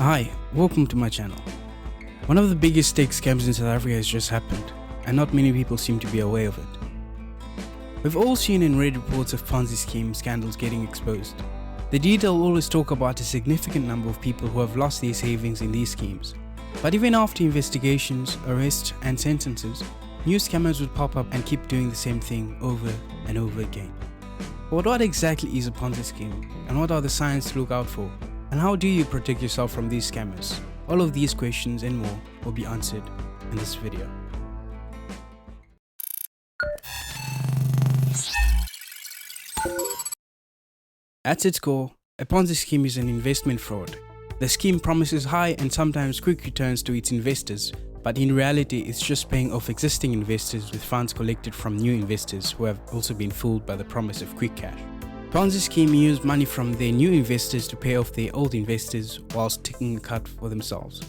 Hi, welcome to my channel. One of the biggest tech scams in South Africa has just happened, and not many people seem to be aware of it. We've all seen and read reports of Ponzi scheme scandals getting exposed. The detail always talk about a significant number of people who have lost their savings in these schemes. But even after investigations, arrests and sentences, new scammers would pop up and keep doing the same thing over and over again. But what exactly is a Ponzi scheme, and what are the signs to look out for? And how do you protect yourself from these scammers? All of these questions and more will be answered in this video. At its core, a Ponzi scheme is an investment fraud. The scheme promises high and sometimes quick returns to its investors, but in reality it's just paying off existing investors with funds collected from new investors who have also been fooled by the promise of quick cash. Ponzi scheme use money from their new investors to pay off their old investors whilst taking a cut for themselves.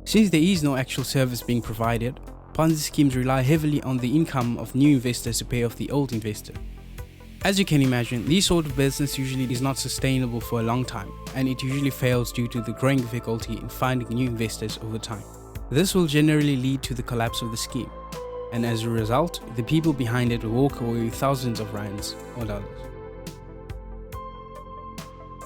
Since there is no actual service being provided, Ponzi schemes rely heavily on the income of new investors to pay off the old investor. As you can imagine, this sort of business usually is not sustainable for a long time, and it usually fails due to the growing difficulty in finding new investors over time. This will generally lead to the collapse of the scheme, and as a result, the people behind it will walk away with thousands of rands or dollars.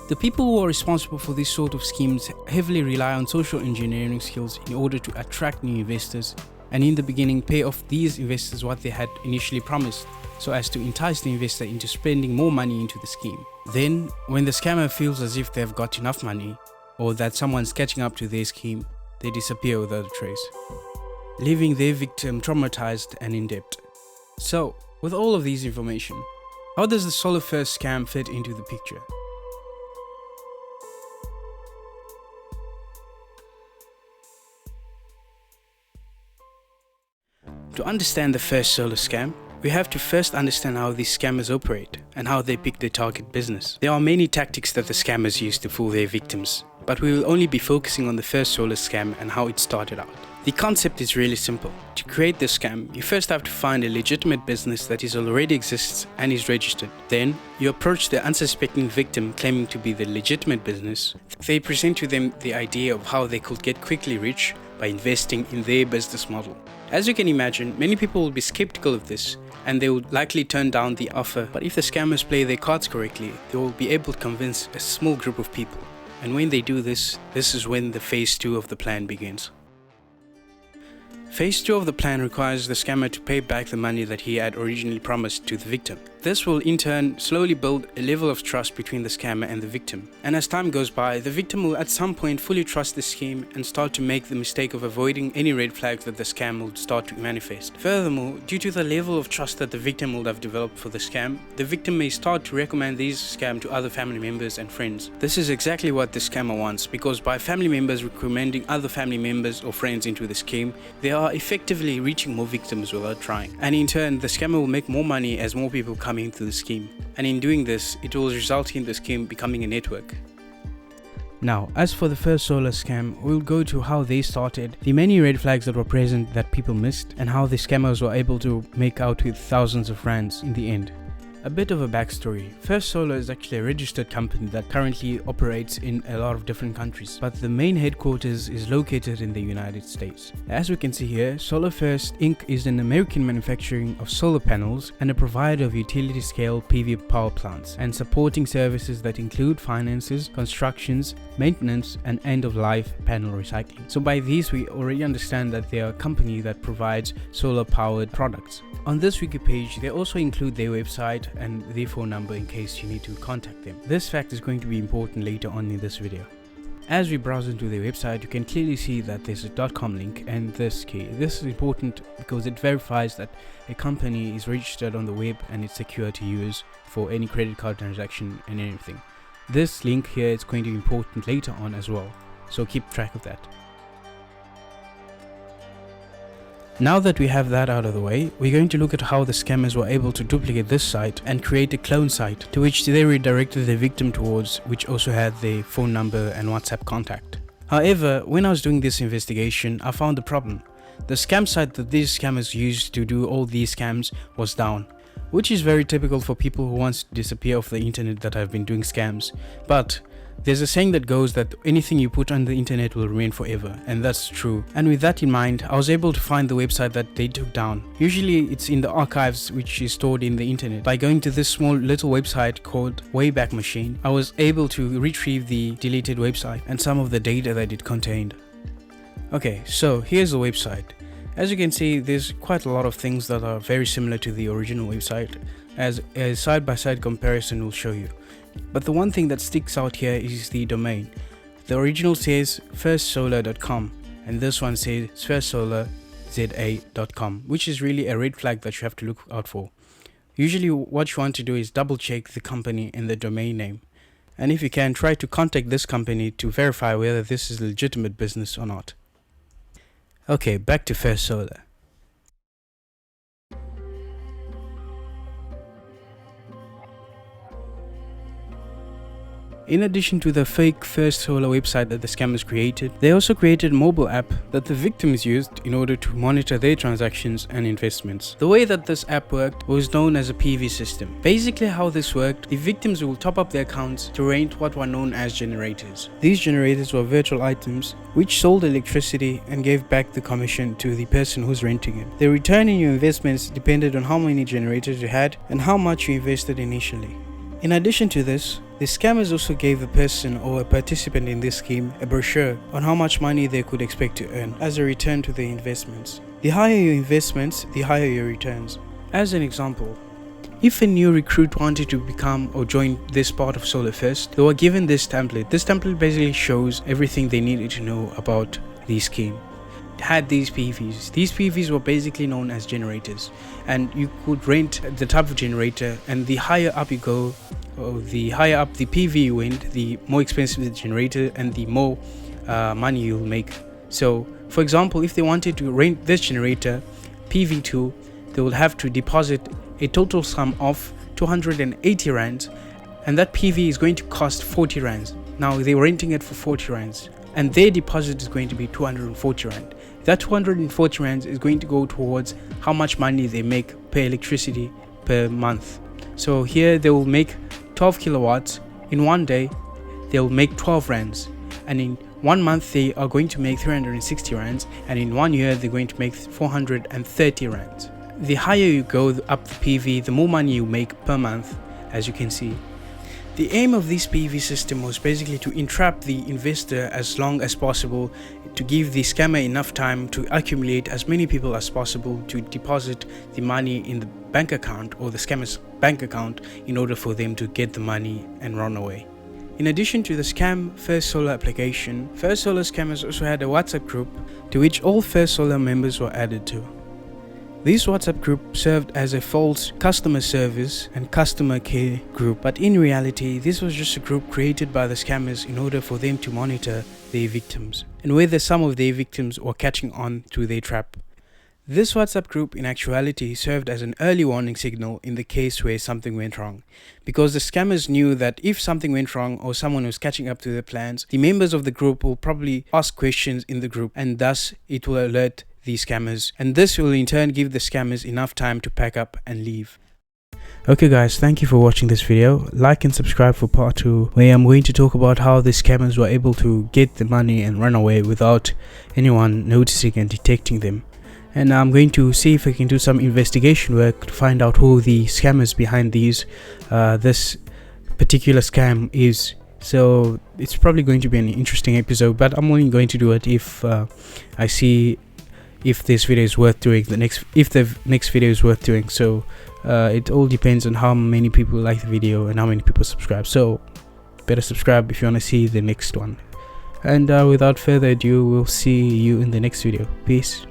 The people who are responsible for this sort of schemes heavily rely on social engineering skills in order to attract new investors, and in the beginning pay off these investors what they had initially promised, so as to entice the investor into spending more money into the scheme. Then, when the scammer feels as if they've got enough money, or that someone's catching up to their scheme, they disappear without a trace, leaving their victim traumatized and in debt. So, with all of these information, how does the Solar First scam fit into the picture? To understand the first solar scam, we have to first understand how these scammers operate and how they pick their target business. There are many tactics that the scammers use to fool their victims, but we will only be focusing on the first solar scam and how it started out. The concept is really simple. To create this scam, you first have to find a legitimate business that already exists and is registered. Then, you approach the unsuspecting victim claiming to be the legitimate business. They present to them the idea of how they could get quickly rich by investing in their business model. As you can imagine, many people will be skeptical of this and they would likely turn down the offer, but if the scammers play their cards correctly, they will be able to convince a small group of people. And when they do this, this is when the phase 2 of the plan begins. Phase 2 of the plan requires the scammer to pay back the money that he had originally promised to the victim. This will in turn slowly build a level of trust between the scammer and the victim. And as time goes by, the victim will at some point fully trust the scheme and start to make the mistake of avoiding any red flags that the scam will start to manifest. Furthermore, due to the level of trust that the victim will have developed for the scam, the victim may start to recommend these scams to other family members and friends. This is exactly what the scammer wants, because by family members recommending other family members or friends into the scheme, they are effectively reaching more victims without trying. And in turn, the scammer will make more money as more people come into the scheme. And in doing this, it will result in the scheme becoming a network. Now, as for the first solar scam, we'll go to how they started, the many red flags that were present that people missed, and how the scammers were able to make out with thousands of rands in the end. A bit of a backstory. First Solar is actually a registered company that currently operates in a lot of different countries, but the main headquarters is located in the United States. As we can see here, Solar First Inc. is an American manufacturing of solar panels and a provider of utility-scale PV power plants and supporting services that include finances, constructions, maintenance, and end-of-life panel recycling. So by these, we already understand that they are a company that provides solar-powered products. On this wiki page, they also include their website and their phone number in case you need to contact them. This fact is going to be important later on in this video. As we browse into their website, you can clearly see that there's a .com link and this key. This is important because it verifies that a company is registered on the web and it's secure to use for any credit card transaction and anything. This link here is going to be important later on as well, so keep track of that. Now that we have that out of the way, we're going to look at how the scammers were able to duplicate this site and create a clone site to which they redirected the victim towards, which also had their phone number and WhatsApp contact. However, when I was doing this investigation, I found a problem. The scam site that these scammers used to do all these scams was down, which is very typical for people who want to disappear off the internet that have been doing scams. But There's a saying that goes that anything you put on the internet will remain forever, and that's true. And with that in mind, I was able to find the website that they took down. Usually it's in the archives, which is stored in the internet. By going to this small little website called Wayback Machine, I was able to retrieve the deleted website and some of the data that it contained. Okay, so here's the website. As you can see, there's quite a lot of things that are very similar to the original website, as a side-by-side comparison will show you. But the one thing that sticks out here is the domain. The original says firstsolar.com and this one says firstsolarza.com, which is really a red flag that you have to look out for. Usually what you want to do is double check the company and the domain name. And if you can, try to contact this company to verify whether this is a legitimate business or not. Okay, back to First Solar. In addition to the fake First Solar website that the scammers created, they also created a mobile app that the victims used in order to monitor their transactions and investments. The way that this app worked was known as a PV system. Basically how this worked, the victims will top up their accounts to rent what were known as generators. These generators were virtual items which sold electricity and gave back the commission to the person who's renting it. The return in your investments depended on how many generators you had and how much you invested initially. In addition to this, the scammers also gave a person or a participant in this scheme a brochure on how much money they could expect to earn as a return to their investments. The higher your investments, the higher your returns. As an example, if a new recruit wanted to become or join this part of Solar First, they were given this template. This template basically shows everything they needed to know about the scheme. It had these PVs. These PVs were basically known as generators, and you could rent the type of generator, and the higher up you go, or the higher up the PV you went, the more expensive the generator and the more money you'll make. So for example, if they wanted to rent this generator PV2, they will have to deposit a total sum of 280 rands, and that PV is going to cost 40 rands. Now they're renting it for 40 rands and their deposit is going to be 240 rand. That 240 rands is going to go towards how much money they make per electricity per month. So here they will make 12 kilowatts in one day. They will make 12 rands, and in 1 month they are going to make 360 rands, and in 1 year they're going to make 430 rands. The higher you go up the PV, the more money you make per month, as you can see. The aim of this PV system was basically to entrap the investor as long as possible, to give the scammer enough time to accumulate as many people as possible to deposit the money in the bank account or the scammer's bank account in order for them to get the money and run away. In addition to the scam First Solar application, First Solar scammers also had a WhatsApp group to which all First Solar members were added to. This WhatsApp group served as a false customer service and customer care group, but in reality this was just a group created by the scammers in order for them to monitor their victims and whether some of their victims were catching on to their trap. This WhatsApp group in actuality served as an early warning signal in the case where something went wrong, because the scammers knew that if something went wrong or someone was catching up to their plans, the members of the group will probably ask questions in the group, and thus it will alert the scammers, and this will in turn give the scammers enough time to pack up and leave. Okay guys, thank you for watching this video. Like and subscribe for part 2, where I'm going to talk about how the scammers were able to get the money and run away without anyone noticing and detecting them. And I'm going to see if I can do some investigation work to find out who the scammers behind this particular scam is. So it's probably going to be an interesting episode, but I'm only going to do it if I see if this video is worth doing, if the next video is worth doing. So it all depends on how many people like the video and how many people subscribe. So better subscribe if you want to see the next one. And without further ado, we'll see you in the next video. Peace.